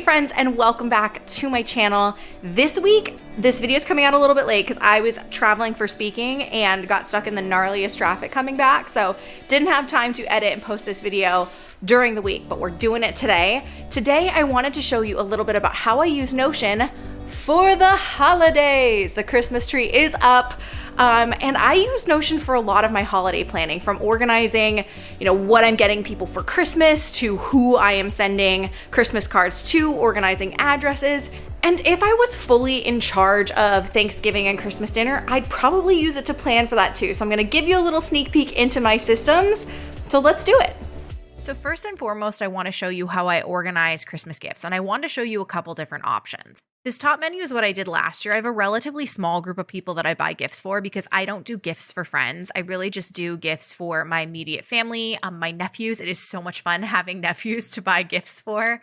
friends, and welcome back to my channel. This week, this video is coming out a little bit late because I was traveling for speaking and got stuck in the gnarliest traffic coming back, so didn't have time to edit and post this video during the week, but we're doing it today. Today, I wanted to show you a little bit about how I use Notion for the holidays. The Christmas tree is up. And I use Notion for a lot of my holiday planning, from organizing, what I'm getting people for Christmas to who I am sending Christmas cards to, organizing addresses. And if I was fully in charge of Thanksgiving and Christmas dinner, I'd probably use it to plan for that too. So I'm gonna give you a little sneak peek into my systems. So let's do it. So first and foremost, I want to show you how I organize Christmas gifts, and I want to show you a couple different options. This top menu is what I did last year. I have a relatively small group of people that I buy gifts for because I don't do gifts for friends. I really just do gifts for my immediate family, my nephews. It is so much fun having nephews to buy gifts for.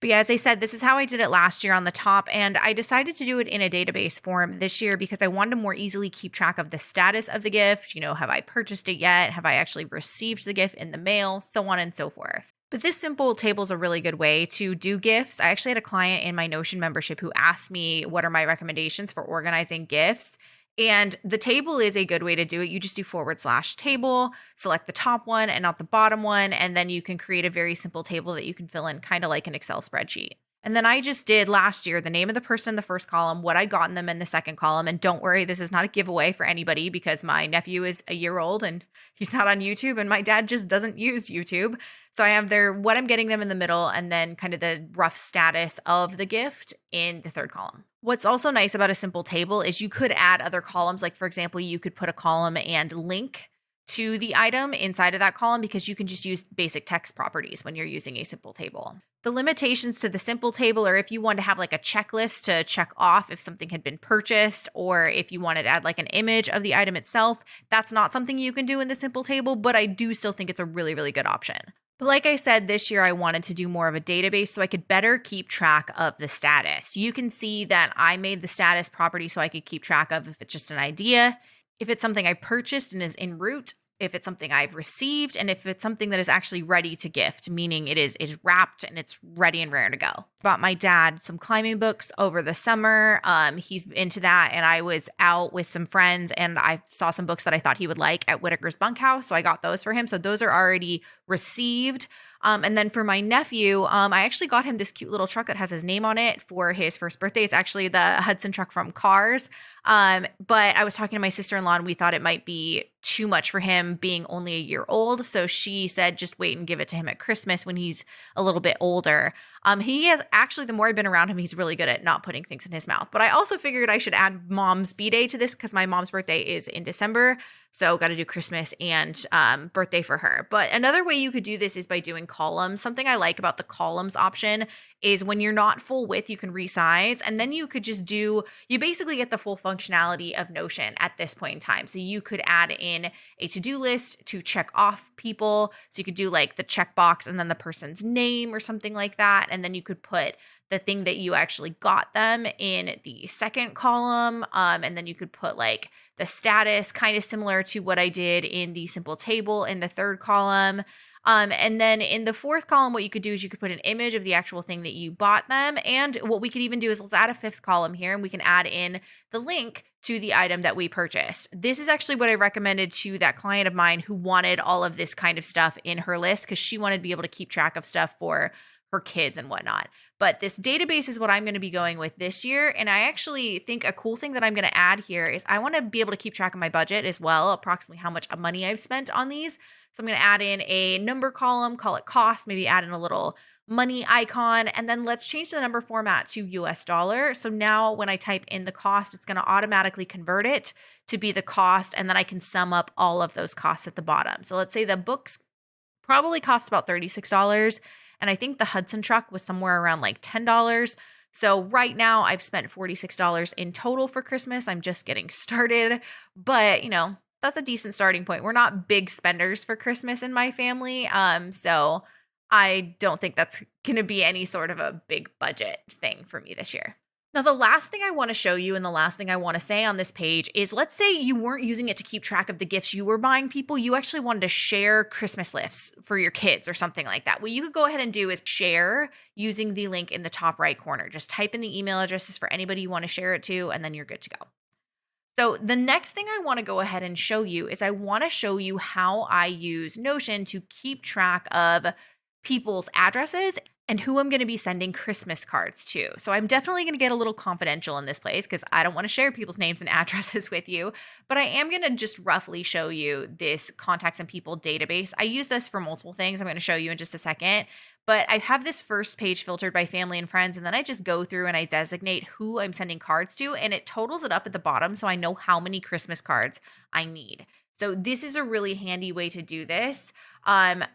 But yeah, as I said, this is how I did it last year on the top, and I decided to do it in a database form this year because I wanted to more easily keep track of the status of the gift. Have I purchased it yet? Have I actually received the gift in the mail? So on and so forth. But this simple table is a really good way to do gifts. I actually had a client in my Notion membership who asked me what are my recommendations for organizing gifts. And the table is a good way to do it. You just do /table, select the top one and not the bottom one, and then you can create a very simple table that you can fill in kind of like an Excel spreadsheet. And then I just did last year the name of the person in the first column, what I'd gotten them in the second column. And don't worry, this is not a giveaway for anybody because my nephew is a year old and he's not on YouTube and my dad just doesn't use YouTube. So I have what I'm getting them in the middle, and then kind of the rough status of the gift in the third column. What's also nice about a simple table is you could add other columns. Like for example, you could put a column and link to the item inside of that column because you can just use basic text properties when you're using a simple table. The limitations to the simple table are if you want to have like a checklist to check off if something had been purchased, or if you wanted to add like an image of the item itself, that's not something you can do in the simple table, but I do still think it's a really, really good option. But like I said, this year I wanted to do more of a database so I could better keep track of the status. You can see that I made the status property so I could keep track of if it's just an idea, if it's something I purchased and is en route, if it's something I've received, and if it's something that is actually ready to gift, meaning it is wrapped and it's ready and raring to go. Bought my dad some climbing books over the summer. He's into that, and I was out with some friends and I saw some books that I thought he would like at Whitaker's Bunkhouse, so I got those for him. So those are already received. And then for my nephew, I actually got him this cute little truck that has his name on it for his first birthday. It's actually the Hudson truck from Cars. But I was talking to my sister-in-law and we thought it might be too much for him being only a year old. So she said, just wait and give it to him at Christmas when he's a little bit older. He has actually, the more I've been around him, he's really good at not putting things in his mouth. But I also figured I should add mom's B-Day to this because my mom's birthday is in December. So got to do Christmas and birthday for her. But another way you could do this is by doing columns. Something I like about the columns option is when you're not full width, you can resize, and then you could just you basically get the full functionality of Notion at this point in time. So you could add in a to-do list to check off people. So you could do like the checkbox and then the person's name or something like that. And then you could put the thing that you actually got them in the second column. And then you could put like the status, kind of similar to what I did in the simple table in the third column. And then in the fourth column, what you could do is you could put an image of the actual thing that you bought them. And what we could even do is let's add a fifth column here, and we can add in the link to the item that we purchased. This is actually what I recommended to that client of mine who wanted all of this kind of stuff in her list because she wanted to be able to keep track of stuff for her kids and whatnot. But this database is what I'm going to be going with this year. And I actually think a cool thing that I'm going to add here is I want to be able to keep track of my budget as well, approximately how much money I've spent on these. So I'm going to add in a number column, call it cost, maybe add in a little money icon, and then let's change the number format to US dollar. So now when I type in the cost, it's going to automatically convert it to be the cost, and then I can sum up all of those costs at the bottom. So let's say the books probably cost about $36, and I think the Hudson truck was somewhere around like $10. So right now I've spent $46 in total for Christmas. I'm just getting started, but that's a decent starting point. We're not big spenders for Christmas in my family. So I don't think that's going to be any sort of a big budget thing for me this year. Now, the last thing I want to show you and the last thing I want to say on this page is, let's say you weren't using it to keep track of the gifts you were buying people. You actually wanted to share Christmas lists for your kids or something like that. What you could go ahead and do is share using the link in the top right corner. Just type in the email addresses for anybody you want to share it to, and then you're good to go. So the next thing I want to go ahead and show you is I want to show you how I use Notion to keep track of people's addresses and who I'm going to be sending Christmas cards to. So I'm definitely going to get a little confidential in this place because I don't want to share people's names and addresses with you, but I am going to just roughly show you this contacts and people database. I use this for multiple things. I'm going to show you in just a second, but I have this first page filtered by family and friends, and then I just go through and I designate who I'm sending cards to, and it totals it up at the bottom so I know how many Christmas cards I need. So this is a really handy way to do this,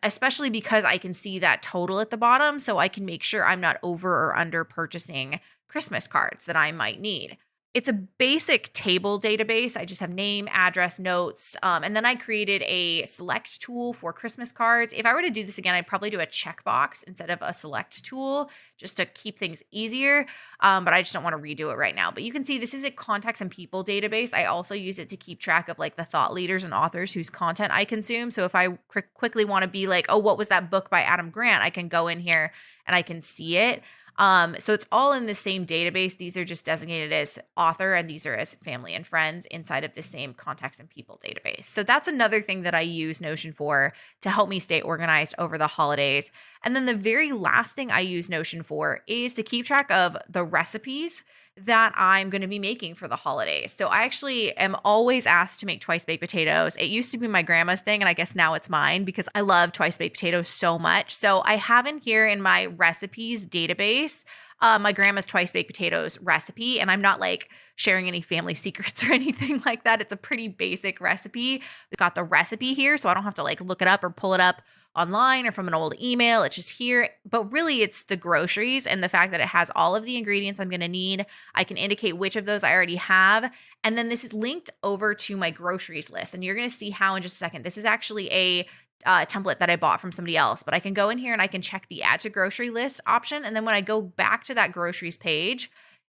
especially because I can see that total at the bottom, so I can make sure I'm not over or under purchasing Christmas cards that I might need. It's a basic table database. I just have name, address, notes, and then I created a select tool for Christmas cards. If I were to do this again, I'd probably do a checkbox instead of a select tool just to keep things easier, but I just don't want to redo it right now. But you can see this is a contacts and people database. I also use it to keep track of like the thought leaders and authors whose content I consume. So if I quickly want to be like, oh, what was that book by Adam Grant? I can go in here and I can see it. So it's all in the same database. These are just designated as author, and these are as family and friends inside of the same contacts and people database. So that's another thing that I use Notion for to help me stay organized over the holidays. And then the very last thing I use Notion for is to keep track of the recipes that I'm going to be making for the holidays. So I actually am always asked to make twice baked potatoes. It used to be my grandma's thing, and I guess now it's mine because I love twice baked potatoes so much. So I have in here in my recipes database, my grandma's twice baked potatoes recipe, and I'm not like sharing any family secrets or anything like that. It's a pretty basic recipe. We've got the recipe here, so I don't have to like look it up or pull it up online or from an old email. It's just here, but really it's the groceries and the fact that it has all of the ingredients I'm going to need. I can indicate which of those I already have. And then this is linked over to my groceries list. And you're going to see how in just a second. This is actually a template that I bought from somebody else, but I can go in here and I can check the add to grocery list option. And then when I go back to that groceries page,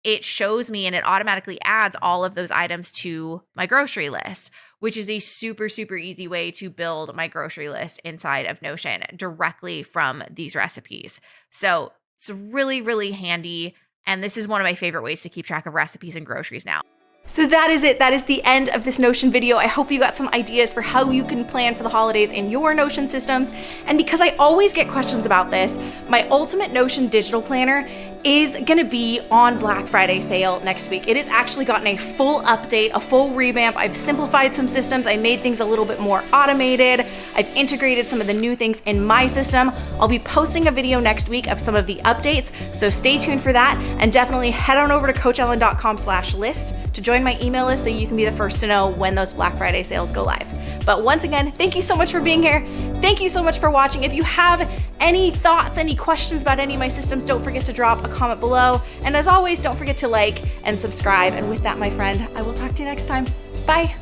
it shows me and it automatically adds all of those items to my grocery list, which is a super, super easy way to build my grocery list inside of Notion directly from these recipes. So it's really, really handy. And this is one of my favorite ways to keep track of recipes and groceries now. So that is it. That is the end of this Notion video. I hope you got some ideas for how you can plan for the holidays in your Notion systems. And because I always get questions about this, my Ultimate Notion Digital Planner is gonna be on Black Friday sale next week. It has actually gotten a full update, a full revamp. I've simplified some systems. I made things a little bit more automated. I've integrated some of the new things in my system. I'll be posting a video next week of some of the updates, so stay tuned for that. And definitely head on over to coachellen.com/list to join my email list so you can be the first to know when those Black Friday sales go live. But once again, thank you so much for being here. Thank you so much for watching. If you have any thoughts, any questions about any of my systems, don't forget to drop a comment below. And as always, don't forget to like and subscribe. And with that, my friend, I will talk to you next time. Bye.